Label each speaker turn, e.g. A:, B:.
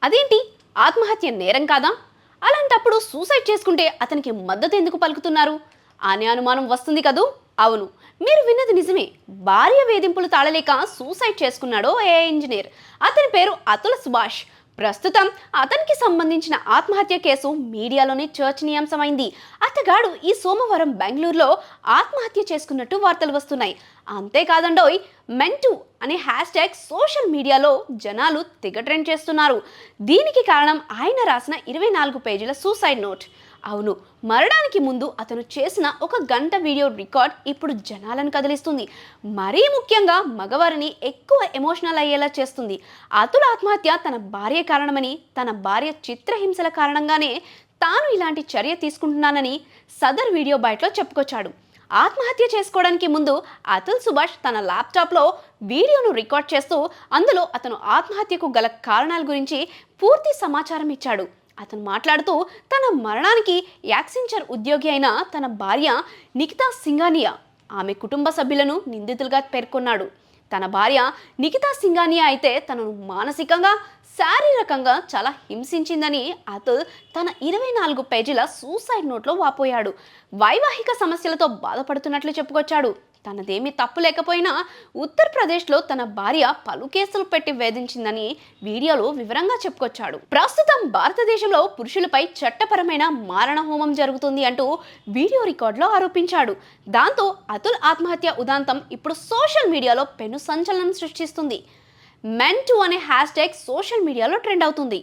A: అదేంటి ఆత్మహత్య నేరం కాదా? అలాంటప్పుడు సూసైడ్ చేసుకుంటే అతనికి మద్దతు ఎందుకు పలుకుతున్నారు అనే అనుమానం వస్తుంది కదూ. అవును, మీరు విన్నది నిజమే. భార్య వేధింపులు తాళలేక సూసైడ్ చేసుకున్నాడు ఇంజనీర్. అతని పేరు అతుల్ సుభాష్. ప్రస్తుతం అతనికి సంబంధించిన ఆత్మహత్య కేసు మీడియాలోనే చర్చనీయాంశమైంది. అతగాడు ఈ సోమవారం బెంగళూరులో ఆత్మహత్య చేసుకున్నట్టు వార్తలు వస్తున్నాయి. అంతేకాదండోయ్, మెంటూ అనే హ్యాష్ ట్యాగ్ సోషల్ మీడియాలో జనాలు తెగ ట్రెండ్ చేస్తున్నారు. దీనికి కారణం ఆయన రాసిన 24 పేజీల సూసైడ్ నోట్. అవును, మరణానికి ముందు అతను చేసిన 1 గంట వీడియో రికార్డ్ ఇప్పుడు జనాలను కదిలిస్తుంది. మరీ ముఖ్యంగా మగవారిని ఎక్కువ ఎమోషనల్ అయ్యేలా చేస్తుంది. అతుల ఆత్మహత్య తన భార్య కారణమని, తన భార్య చిత్రహింసల కారణంగానే తాను ఇలాంటి చర్య తీసుకుంటున్నానని సదర్ వీడియో బయటలో చెప్పుకొచ్చాడు. ఆత్మహత్య చేసుకోవడానికి ముందు అతుల్ సుభాష్ తన ల్యాప్టాప్లో వీడియోను రికార్డ్ చేస్తూ అందులో అతను ఆత్మహత్యకు గల కారణాల గురించి పూర్తి సమాచారం ఇచ్చాడు. అతను మాట్లాడుతూ తన మరణానికి యాక్సెంచర్ ఉద్యోగి అయిన తన భార్య నిఖితా సింఘానియా, ఆమె కుటుంబ సభ్యులను నిందితులుగా పేర్కొన్నాడు. తన భార్య నిఖితా సింఘానియా అయితే తనను మానసికంగా, శారీరకంగా చాలా హింసించిందని అతుల్ తన 24 పేజీల సూసైడ్ నోట్లో వాపోయాడు. వైవాహిక సమస్యలతో బాధపడుతున్నట్లు చెప్పుకొచ్చాడు. తనదేమీ తప్పు లేకపోయినా ఉత్తరప్రదేశ్లో తన భార్య పలు కేసులు పెట్టి వేధించిందని వీడియోలో వివరంగా చెప్పుకొచ్చాడు. ప్రస్తుతం భారతదేశంలో పురుషులపై చట్టపరమైన మారణ హోమం జరుగుతుంది అంటూ వీడియో రికార్డులో ఆరోపించాడు. దాంతో అతుల్ ఆత్మహత్య ఉదాంతం ఇప్పుడు సోషల్ మీడియాలో పెను సంచలనం సృష్టిస్తుంది. మెన్2 అనే హ్యాష్ ట్యాగ్ సోషల్ మీడియాలో ట్రెండ్ అవుతుంది.